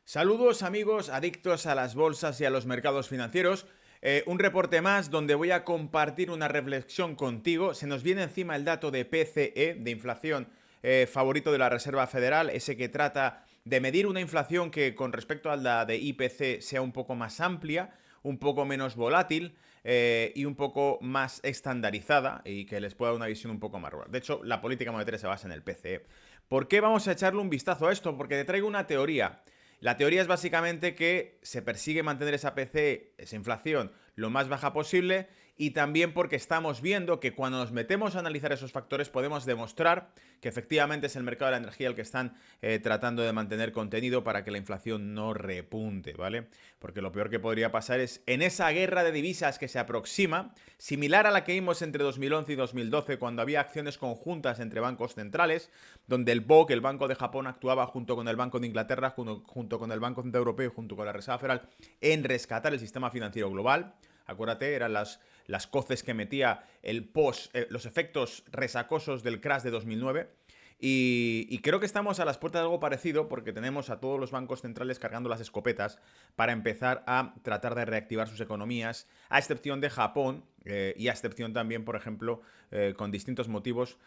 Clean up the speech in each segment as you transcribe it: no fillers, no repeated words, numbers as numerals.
Saludos amigos adictos a las bolsas y a los mercados financieros. Un reporte más donde voy a compartir una reflexión contigo. Se nos viene encima el dato de PCE, de inflación favorito de la Reserva Federal, ese que trata de medir una inflación que con respecto a la de IPC sea un poco más amplia, un poco menos volátil y un poco más estandarizada y que les pueda dar una visión un poco más rural. De hecho, la política monetaria se basa en el PCE. ¿Por qué vamos a echarle un vistazo a esto? Porque te traigo una teoría. La teoría es básicamente que se persigue mantener esa PCE, esa inflación, lo más baja posible y también porque estamos viendo que cuando nos metemos a analizar esos factores podemos demostrar que efectivamente es el mercado de la energía el que están tratando de mantener contenido para que la inflación no repunte, ¿vale? Porque lo peor que podría pasar es en esa guerra de divisas que se aproxima, similar a la que vimos entre 2011 y 2012 cuando había acciones conjuntas entre bancos centrales, donde el BOC, el Banco de Japón, actuaba junto con el Banco de Inglaterra, junto con el Banco Central Europeo y junto con la Reserva Federal en rescatar el sistema financiero global. Acuérdate, eran las coces que metía los efectos resacosos del crash de 2009. Y creo que estamos a las puertas de algo parecido porque tenemos a todos los bancos centrales cargando las escopetas para empezar a tratar de reactivar sus economías, a excepción de Japón y a excepción también, por ejemplo, con distintos motivos,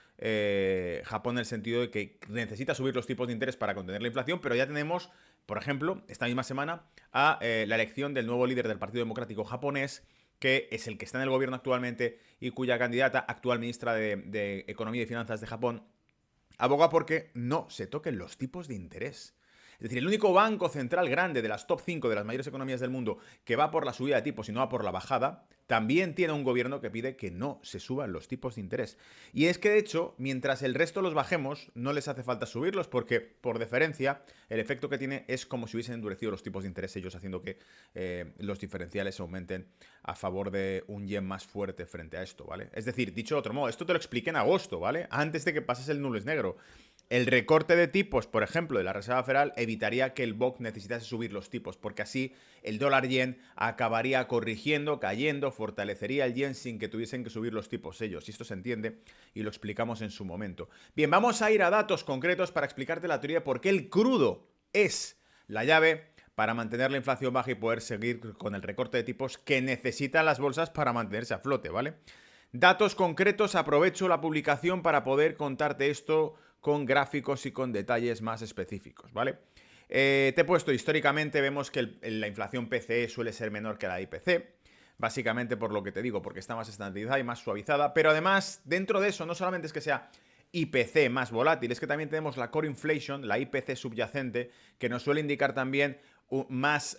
Japón en el sentido de que necesita subir los tipos de interés para contener la inflación, pero ya tenemos, por ejemplo, esta misma semana, a la elección del nuevo líder del Partido Democrático japonés, que es el que está en el gobierno actualmente y cuya candidata, actual ministra de Economía y Finanzas de Japón, aboga porque no se toquen los tipos de interés. Es decir, el único banco central grande de las top 5 de las mayores economías del mundo que va por la subida de tipos y no va por la bajada, también tiene un gobierno que pide que no se suban los tipos de interés. Y es que, de hecho, mientras el resto los bajemos, no les hace falta subirlos porque, por deferencia, el efecto que tiene es como si hubiesen endurecido los tipos de interés ellos, haciendo que los diferenciales aumenten a favor de un yen más fuerte frente a esto, ¿vale? Es decir, dicho de otro modo, esto te lo expliqué en agosto, ¿vale? Antes de que pases el nulo negro. El recorte de tipos, por ejemplo, de la Reserva Federal evitaría que el BOC necesitase subir los tipos, porque así el dólar yen acabaría corrigiendo, cayendo, fortalecería el yen sin que tuviesen que subir los tipos ellos. Y esto se entiende y lo explicamos en su momento. Bien, vamos a ir a datos concretos para explicarte la teoría de por qué el crudo es la llave para mantener la inflación baja y poder seguir con el recorte de tipos que necesitan las bolsas para mantenerse a flote, ¿vale? Datos concretos, aprovecho la publicación para poder contarte esto con gráficos y con detalles más específicos, ¿vale? Te he puesto históricamente, vemos que la inflación PCE suele ser menor que la IPC, básicamente por lo que te digo, porque está más estandarizada y más suavizada, pero además, dentro de eso, no solamente es que sea IPC más volátil, es que también tenemos la core inflation, la IPC subyacente, que nos suele indicar también más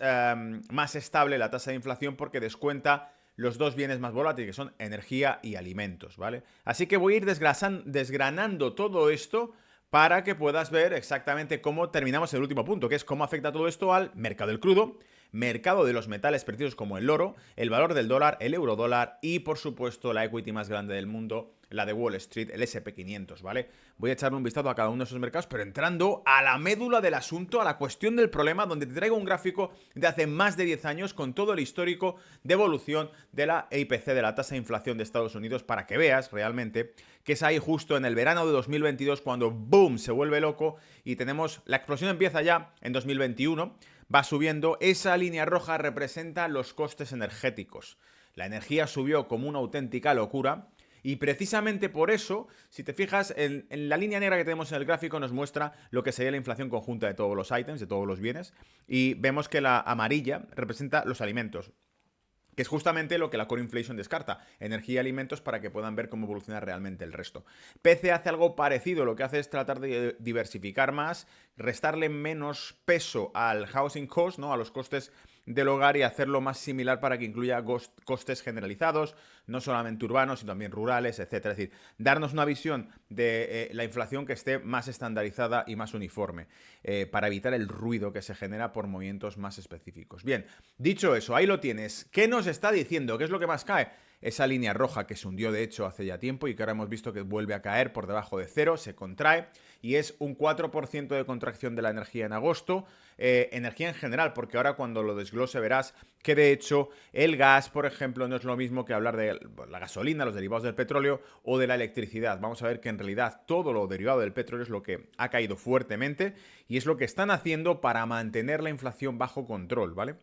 estable la tasa de inflación porque descuenta los dos bienes más volátiles, que son energía y alimentos, ¿vale? Así que voy a ir desgranando todo esto para que puedas ver exactamente cómo terminamos el último punto, que es cómo afecta todo esto al mercado del crudo, mercado de los metales preciosos como el oro, el valor del dólar, el eurodólar y, por supuesto, la equity más grande del mundo, la de Wall Street, el SP500, ¿vale? Voy a echarle un vistazo a cada uno de esos mercados, pero entrando a la médula del asunto, a la cuestión del problema, donde te traigo un gráfico de hace más de 10 años con todo el histórico de evolución de la IPC, de la tasa de inflación de Estados Unidos, para que veas realmente que es ahí justo en el verano de 2022 cuando ¡boom! Se vuelve loco y tenemos, la explosión empieza ya en 2021, va subiendo, esa línea roja representa los costes energéticos. La energía subió como una auténtica locura. Y precisamente por eso, si te fijas, en la línea negra que tenemos en el gráfico nos muestra lo que sería la inflación conjunta de todos los ítems, de todos los bienes, y vemos que la amarilla representa los alimentos, que es justamente lo que la core inflation descarta, energía y alimentos para que puedan ver cómo evoluciona realmente el resto. PC hace algo parecido, lo que hace es tratar de diversificar más, restarle menos peso al housing cost, ¿no? A los costes del hogar y hacerlo más similar para que incluya costes generalizados, no solamente urbanos, sino también rurales, etcétera. Es decir, darnos una visión de la inflación que esté más estandarizada y más uniforme, para evitar el ruido que se genera por movimientos más específicos. Bien, dicho eso, ahí lo tienes. ¿Qué nos está diciendo? ¿Qué es lo que más cae? Esa línea roja que se hundió de hecho hace ya tiempo y que ahora hemos visto que vuelve a caer por debajo de cero, se contrae y es un 4% de contracción de la energía en agosto, energía en general, porque ahora cuando lo desglose verás que de hecho el gas, por ejemplo, no es lo mismo que hablar de la gasolina, los derivados del petróleo o de la electricidad. Vamos a ver que en realidad todo lo derivado del petróleo es lo que ha caído fuertemente y es lo que están haciendo para mantener la inflación bajo control, ¿vale?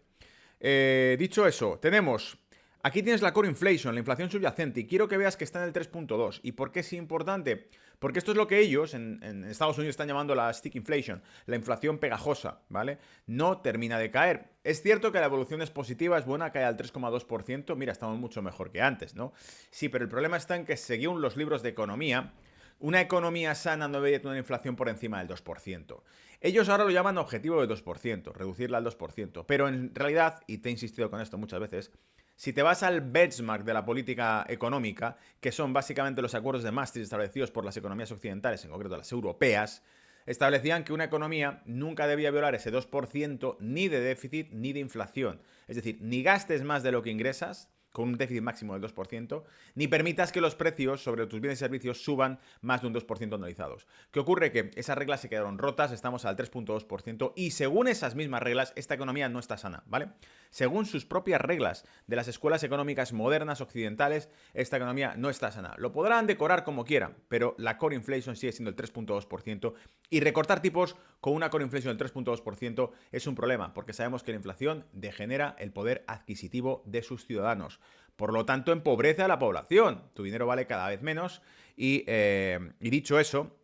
Dicho eso, tenemos... Aquí tienes la core inflation, la inflación subyacente, y quiero que veas que está en el 3.2. ¿Y por qué es importante? Porque esto es lo que ellos en Estados Unidos están llamando la stick inflation, la inflación pegajosa, ¿vale? No termina de caer. Es cierto que la evolución es positiva, es buena, cae al 3,2%. Mira, estamos mucho mejor que antes, ¿no? Sí, pero el problema está en que según los libros de economía, una economía sana no debería tener una inflación por encima del 2%. Ellos ahora lo llaman objetivo del 2%, reducirla al 2%. Pero en realidad, y te he insistido con esto muchas veces, si te vas al benchmark de la política económica, que son básicamente los acuerdos de Maastricht establecidos por las economías occidentales, en concreto las europeas, establecían que una economía nunca debía violar ese 2% ni de déficit ni de inflación. Es decir, ni gastes más de lo que ingresas, con un déficit máximo del 2%, ni permitas que los precios sobre tus bienes y servicios suban más de un 2% anualizados. ¿Qué ocurre? Que esas reglas se quedaron rotas, estamos al 3.2% y según esas mismas reglas, esta economía no está sana, ¿vale? Según sus propias reglas de las escuelas económicas modernas occidentales, esta economía no está sana. Lo podrán decorar como quieran, pero la core inflation sigue siendo el 3.2% y recortar tipos con una core inflation del 3.2% es un problema, porque sabemos que la inflación degenera el poder adquisitivo de sus ciudadanos. Por lo tanto, empobrece a la población. Tu dinero vale cada vez menos. Y dicho eso,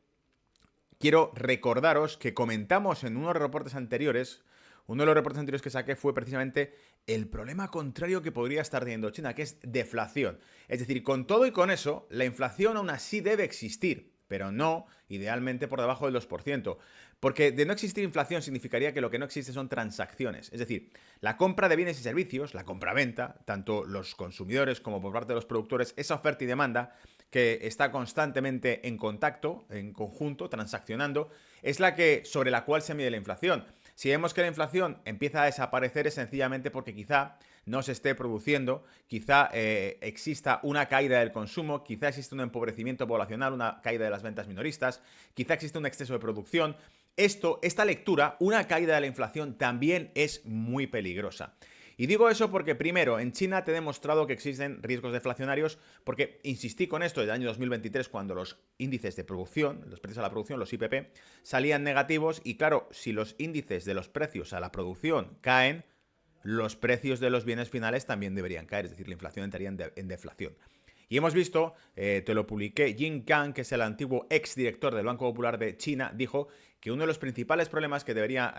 quiero recordaros que comentamos en uno de los reportes anteriores, uno de los reportes anteriores que saqué fue precisamente el problema contrario que podría estar teniendo China, que es deflación. Es decir, con todo y con eso, la inflación aún así debe existir, pero no, idealmente, por debajo del 2%. Porque de no existir inflación significaría que lo que no existe son transacciones. Es decir, la compra de bienes y servicios, la compra-venta, tanto los consumidores como por parte de los productores, esa oferta y demanda que está constantemente en contacto, en conjunto, transaccionando, es la que sobre la cual se mide la inflación. Si vemos que la inflación empieza a desaparecer es sencillamente porque quizá no se esté produciendo, quizá exista una caída del consumo, quizá exista un empobrecimiento poblacional, una caída de las ventas minoristas, quizá exista un exceso de producción. Esta lectura, una caída de la inflación, también es muy peligrosa. Y digo eso porque, primero, en China te he demostrado que existen riesgos deflacionarios porque insistí con esto desde el año 2023 cuando los índices de producción, los precios a la producción, los IPP, salían negativos y claro, si los índices de los precios a la producción caen, los precios de los bienes finales también deberían caer, es decir, la inflación entraría en deflación. Y hemos visto, te lo publiqué, Jin Kang, que es el antiguo exdirector del Banco Popular de China, dijo que uno de los principales problemas que debería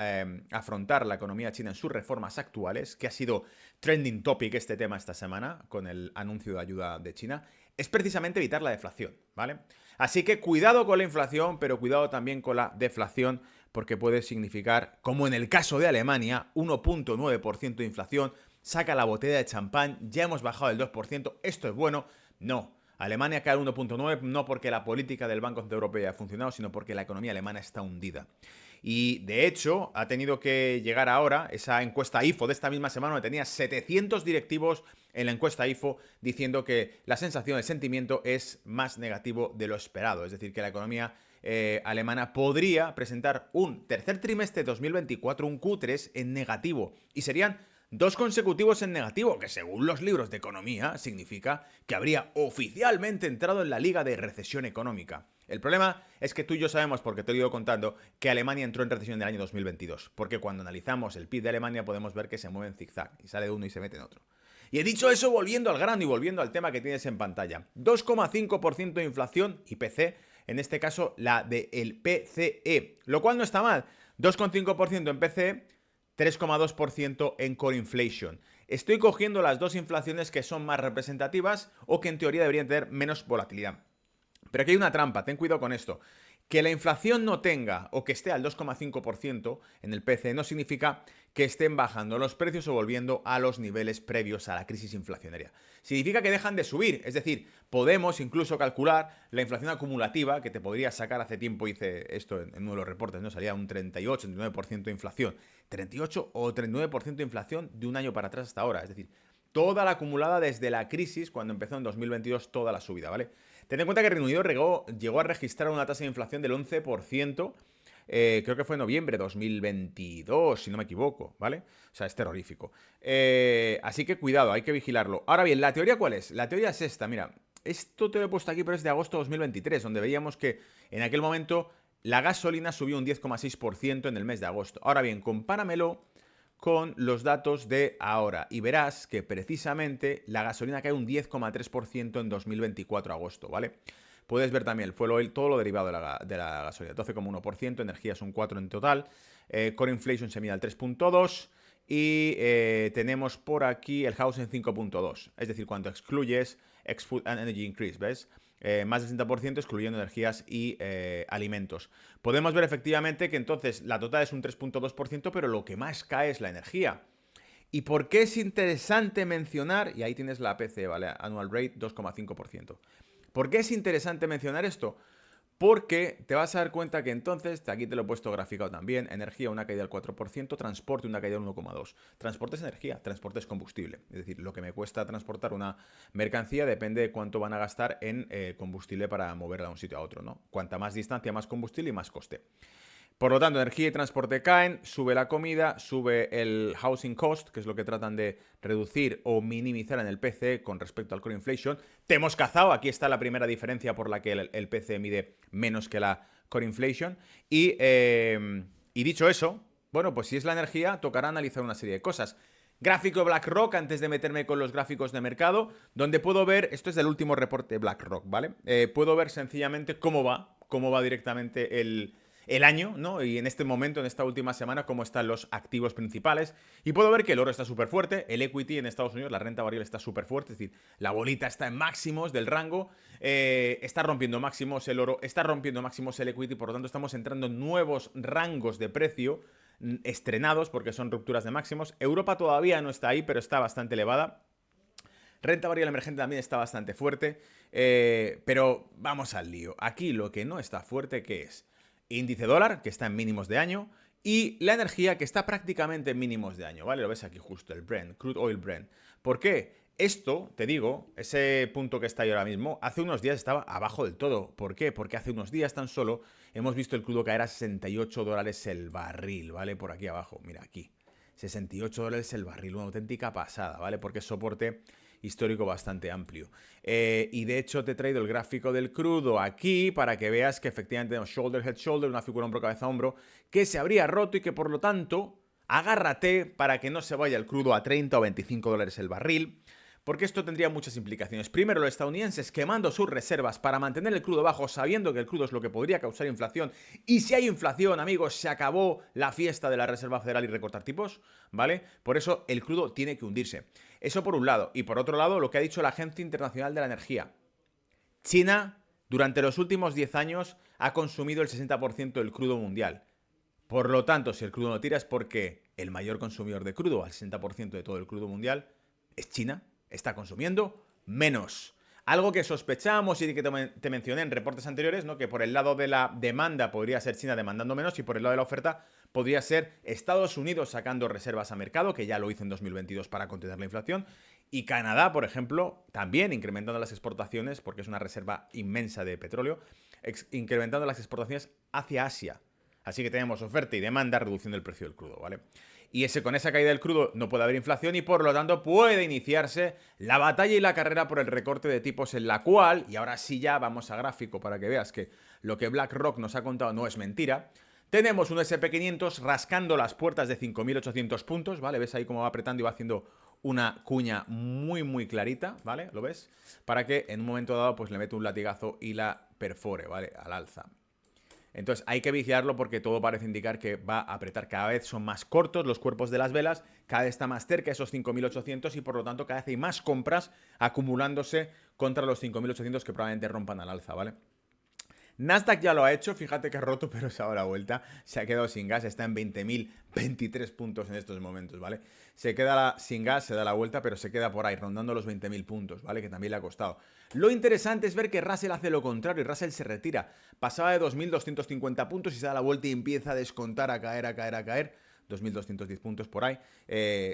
afrontar la economía china en sus reformas actuales, que ha sido trending topic este tema esta semana, con el anuncio de ayuda de China, es precisamente evitar la deflación, ¿vale? Así que cuidado con la inflación, pero cuidado también con la deflación, porque puede significar, como en el caso de Alemania, 1.9% de inflación, saca la botella de champán, ya hemos bajado el 2%, esto es bueno. No, Alemania cae al 1.9 no porque la política del Banco Central Europeo haya funcionado, sino porque la economía alemana está hundida. Y de hecho, ha tenido que llegar ahora esa encuesta IFO de esta misma semana, donde tenía 700 directivos en la encuesta IFO diciendo que la sensación, el sentimiento es más negativo de lo esperado. Es decir, que la economía alemana podría presentar un tercer trimestre de 2024, un Q3 en negativo. Y serían 2 consecutivos en negativo, que según los libros de economía significa que habría oficialmente entrado en la liga de recesión económica. El problema es que tú y yo sabemos, porque te lo he ido contando, que Alemania entró en recesión en el año 2022. Porque cuando analizamos el PIB de Alemania podemos ver que se mueve en zigzag y sale de uno y se mete en otro. Y he dicho eso volviendo al grano y volviendo al tema que tienes en pantalla. 2,5% de inflación, IPC, en este caso la del PCE, lo cual no está mal. 2,5% en PCE, 3,2% en core inflation. Estoy cogiendo las dos inflaciones que son más representativas o que en teoría deberían tener menos volatilidad. Pero aquí hay una trampa, ten cuidado con esto. Que la inflación no tenga o que esté al 2,5% en el PCE no significa que estén bajando los precios o volviendo a los niveles previos a la crisis inflacionaria. Significa que dejan de subir, es decir, podemos incluso calcular la inflación acumulativa que te podría sacar. Hace tiempo hice esto en uno de los reportes, ¿no? Salía un 38, 39% de inflación. 38 o 39% de inflación de un año para atrás hasta ahora, es decir, toda la acumulada desde la crisis cuando empezó en 2022, toda la subida, ¿vale? Ten en cuenta que Reino Unido llegó a registrar una tasa de inflación del 11% creo que fue en noviembre de 2022, si no me equivoco, ¿vale? O sea, es terrorífico. Así que cuidado, hay que vigilarlo. Ahora bien, ¿la teoría cuál es? La teoría es esta, mira. Esto te lo he puesto aquí, pero es de agosto de 2023, donde veíamos que en aquel momento la gasolina subió un 10,6% en el mes de agosto. Ahora bien, compáramelo con los datos de ahora y verás que precisamente la gasolina cae un 10,3% en 2024 agosto, ¿vale? Puedes ver también todo lo derivado de la gasolina, 12,1%, energía es un 4% en total, core inflation se mide al 3,2% y tenemos por aquí el housing 5,2%, es decir, cuando excluyes ex-food and energy increase, ¿ves? Más del 60% excluyendo energías y alimentos. Podemos ver efectivamente que entonces la total es un 3,2%, pero lo que más cae es la energía. ¿Y por qué es interesante mencionar? Y ahí tienes la APC, ¿vale? Annual Rate 2,5%. ¿Por qué es interesante mencionar esto? Porque te vas a dar cuenta que entonces, aquí te lo he puesto graficado también, energía una caída del 4%, transporte una caída del 1,2%. Transporte es energía, transporte es combustible. Es decir, lo que me cuesta transportar una mercancía depende de cuánto van a gastar en combustible para moverla de un sitio a otro, ¿no? Cuanta más distancia, más combustible y más coste. Por lo tanto, energía y transporte caen, sube la comida, sube el housing cost, que es lo que tratan de reducir o minimizar en el PCE con respecto al core inflation. Te hemos cazado, aquí está la primera diferencia por la que el PCE mide menos que la core inflation. Y dicho eso, bueno, pues si es la energía, tocará analizar una serie de cosas. Gráfico de BlackRock, antes de meterme con los gráficos de mercado, donde puedo ver, esto es del último reporte de BlackRock, ¿vale? Puedo ver sencillamente cómo va directamente el año, ¿no? Y en este momento, en esta última semana, cómo están los activos principales. Y puedo ver que el oro está súper fuerte, el equity en Estados Unidos, la renta variable está súper fuerte, es decir, la bolita está en máximos del rango, está rompiendo máximos el oro, está rompiendo máximos el equity, por lo tanto estamos entrando en nuevos rangos de precio estrenados porque son rupturas de máximos. Europa todavía no está ahí, pero está bastante elevada. Renta variable emergente también está bastante fuerte, pero vamos al lío. Aquí lo que no está fuerte, ¿qué es? Índice dólar, que está en mínimos de año, y la energía, que está prácticamente en mínimos de año, ¿vale? Lo ves aquí justo, el Brent, Crude Oil Brent. ¿Por qué? Esto, te digo, ese punto que está ahí ahora mismo, hace unos días estaba abajo del todo. ¿Por qué? Porque hace unos días tan solo hemos visto el crudo caer a $68 el barril, ¿vale? Por aquí abajo, mira aquí. $68 el barril, una auténtica pasada, ¿vale? Porque es soporte histórico bastante amplio. Y de hecho te he traído el gráfico del crudo aquí para que veas que efectivamente tenemos shoulder, head, shoulder, una figura hombro, cabeza, hombro, que se habría roto y que por lo tanto agárrate para que no se vaya el crudo a 30 o $25 el barril. Porque esto tendría muchas implicaciones. Primero, los estadounidenses quemando sus reservas para mantener el crudo bajo, sabiendo que el crudo es lo que podría causar inflación. Y si hay inflación, amigos, se acabó la fiesta de la Reserva Federal y recortar tipos, ¿vale? Por eso el crudo tiene que hundirse. Eso por un lado. Y por otro lado, lo que ha dicho la Agencia Internacional de la Energía. China, durante los últimos 10 años, ha consumido el 60% del crudo mundial. Por lo tanto, si el crudo no tira es porque el mayor consumidor de crudo, al 60% de todo el crudo mundial, es China. Está consumiendo menos. Algo que sospechamos y que te mencioné en reportes anteriores, ¿no? Que por el lado de la demanda podría ser China demandando menos y por el lado de la oferta podría ser Estados Unidos sacando reservas a mercado, que ya lo hizo en 2022 para contener la inflación, y Canadá, por ejemplo, también incrementando las exportaciones, porque es una reserva inmensa de petróleo, incrementando las exportaciones hacia Asia. Así que tenemos oferta y demanda, reduciendo el precio del crudo, ¿vale? Y con esa caída del crudo no puede haber inflación y por lo tanto puede iniciarse la batalla y la carrera por el recorte de tipos en la cual, y ahora sí ya vamos a gráfico para que veas que lo que BlackRock nos ha contado no es mentira, tenemos un SP500 rascando las puertas de 5.800 puntos, ¿vale? ¿Ves ahí cómo va apretando y va haciendo una cuña muy muy clarita, ¿vale? ¿Lo ves? Para que en un momento dado pues le mete un latigazo y la perfore, ¿vale? Al alza. Entonces hay que vigilarlo porque todo parece indicar que va a apretar. Cada vez son más cortos los cuerpos de las velas, cada vez está más cerca esos 5.800 y por lo tanto cada vez hay más compras acumulándose contra los 5.800 que probablemente rompan al alza, ¿vale? Nasdaq ya lo ha hecho, fíjate que ha roto, pero se ha dado la vuelta, se ha quedado sin gas, está en 20.023 puntos en estos momentos, ¿vale? Se queda sin gas, se da la vuelta, pero se queda por ahí, rondando los 20.000 puntos, ¿vale? Que también le ha costado. Lo interesante es ver que Russell hace lo contrario y Russell se retira. Pasaba de 2.250 puntos y se da la vuelta y empieza a descontar, a caer, a caer, a caer. 2.210 puntos por ahí,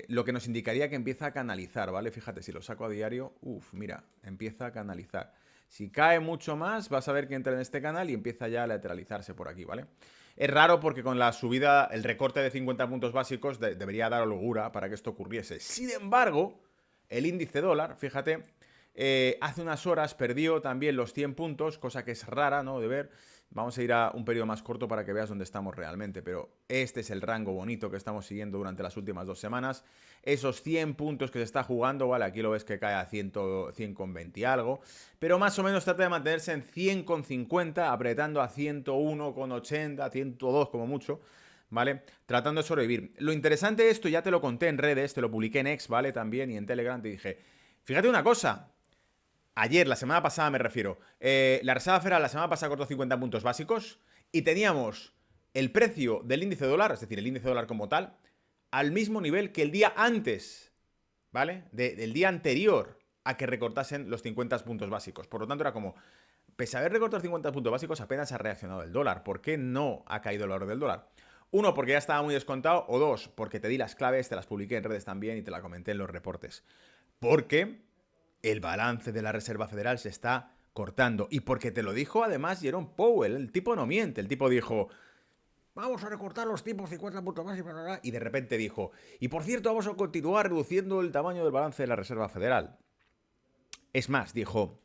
lo que nos indicaría que empieza a canalizar, ¿vale? Fíjate, si lo saco a diario, mira, empieza a canalizar. Si cae mucho más, vas a ver que entra en este canal y empieza ya a lateralizarse por aquí, ¿vale? Es raro porque con la subida, el recorte de 50 puntos básicos debería dar holgura para que esto ocurriese. Sin embargo, el índice dólar, fíjate, hace unas horas perdió también los 100 puntos, cosa que es rara, ¿no?, de ver. Vamos a ir a un periodo más corto para que veas dónde estamos realmente, pero este es el rango bonito que estamos siguiendo durante las últimas 2 semanas. Esos 100 puntos que se está jugando, ¿vale? Aquí lo ves que cae a 100,20 y algo, pero más o menos trata de mantenerse en 100,50, apretando a 101,80, 102 como mucho, ¿vale? Tratando de sobrevivir. Lo interesante de esto, ya te lo conté en redes, te lo publiqué en X, ¿vale? También, y en Telegram te dije, fíjate una cosa. Ayer, la semana pasada me refiero, la Reserva Federal la semana pasada cortó 50 puntos básicos y teníamos el precio del índice dólar, es decir, el índice dólar como tal, al mismo nivel que el día antes, ¿vale? Del día anterior a que recortasen los 50 puntos básicos. Por lo tanto, era como, pese a haber recortado 50 puntos básicos, apenas ha reaccionado el dólar. ¿Por qué no ha caído el valor del dólar? Uno, porque ya estaba muy descontado, o dos, porque te di las claves, te las publiqué en redes también y te las comenté en los reportes. Porque el balance de la Reserva Federal se está cortando. Y porque te lo dijo además Jerome Powell, el tipo no miente, el tipo dijo, vamos a recortar los tipos 50 puntos más y de repente dijo, y por cierto vamos a continuar reduciendo el tamaño del balance de la Reserva Federal. Es más, dijo,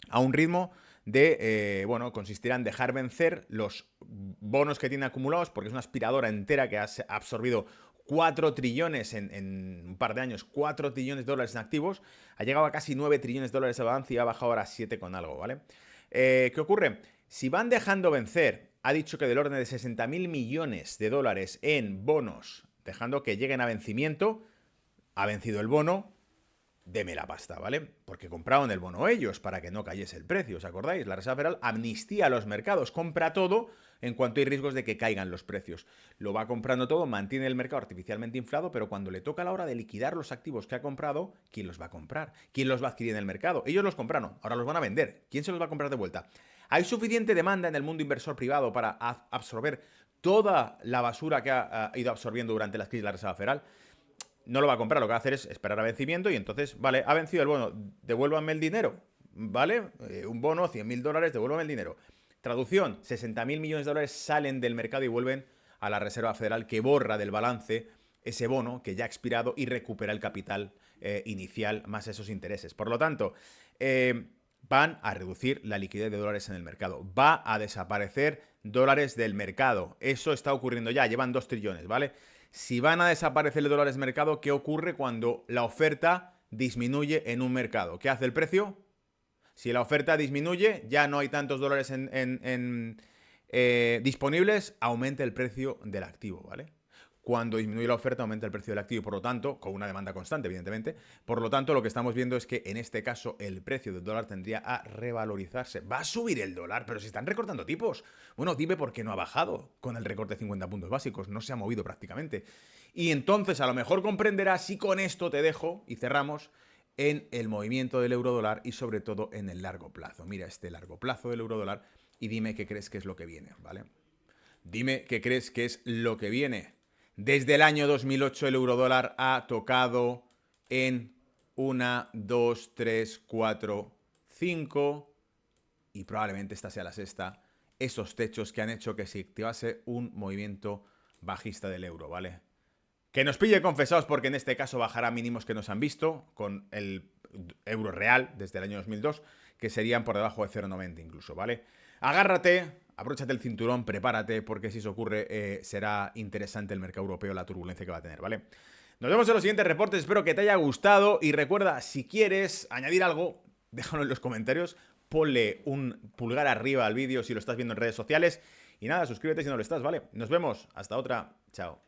a un ritmo de, bueno, consistirá en dejar vencer los bonos que tiene acumulados, porque es una aspiradora entera que ha absorbido 4 trillones en un par de años, 4 trillones de dólares en activos, ha llegado a casi 9 trillones de dólares de balance y ha bajado ahora a 7 con algo, ¿vale? ¿Qué ocurre? Si van dejando vencer, ha dicho que del orden de 60.000 millones de dólares en bonos, dejando que lleguen a vencimiento, ha vencido el bono, deme la pasta, ¿vale? Porque compraron el bono ellos para que no cayese el precio, ¿os acordáis? La Reserva Federal amnistía a los mercados, compra todo en cuanto hay riesgos de que caigan los precios. Lo va comprando todo, mantiene el mercado artificialmente inflado, pero cuando le toca la hora de liquidar los activos que ha comprado, ¿quién los va a comprar? ¿Quién los va a adquirir en el mercado? Ellos los compraron, ahora los van a vender. ¿Quién se los va a comprar de vuelta? ¿Hay suficiente demanda en el mundo inversor privado para absorber toda la basura que ha ido absorbiendo durante la crisis de la Reserva Federal? No lo va a comprar, lo que va a hacer es esperar a vencimiento y entonces, vale, ha vencido el bono, devuélvanme el dinero, ¿vale? Un bono, 100.000 dólares, devuélvanme el dinero. Traducción, 60.000 millones de dólares salen del mercado y vuelven a la Reserva Federal, que borra del balance ese bono que ya ha expirado y recupera el capital inicial más esos intereses. Por lo tanto, van a reducir la liquidez de dólares en el mercado. Va a desaparecer dólares del mercado. Eso está ocurriendo ya, llevan 2 trillones, ¿vale? Si van a desaparecer los dólares del mercado, ¿qué ocurre cuando la oferta disminuye en un mercado? ¿Qué hace el precio? Si la oferta disminuye, ya no hay tantos dólares disponibles, aumenta el precio del activo, ¿vale? Cuando disminuye la oferta, aumenta el precio del activo y por lo tanto, con una demanda constante, evidentemente, por lo tanto, lo que estamos viendo es que en este caso el precio del dólar tendría a revalorizarse. Va a subir el dólar, pero se están recortando tipos. Bueno, dime por qué no ha bajado con el recorte de 50 puntos básicos, no se ha movido prácticamente. Y entonces a lo mejor comprenderás, y con esto te dejo y cerramos, en el movimiento del euro dólar y sobre todo en el largo plazo. Mira este largo plazo del euro dólar y dime qué crees que es lo que viene, ¿vale? Dime qué crees que es lo que viene. Desde el año 2008 el eurodólar ha tocado en 1, 2, 3, 4, 5 y probablemente esta sea la sexta, esos techos que han hecho que se activase un movimiento bajista del euro, ¿vale? Que nos pille confesados porque en este caso bajará mínimos que nos han visto con el euro real desde el año 2002, que serían por debajo de 0,90 incluso, ¿vale? Agárrate, abróchate el cinturón, prepárate, porque si eso ocurre será interesante el mercado europeo, la turbulencia que va a tener, ¿vale? Nos vemos en los siguientes reportes, espero que te haya gustado y recuerda, si quieres añadir algo, déjalo en los comentarios, ponle un pulgar arriba al vídeo si lo estás viendo en redes sociales y nada, suscríbete si no lo estás, ¿vale? Nos vemos, hasta otra, chao.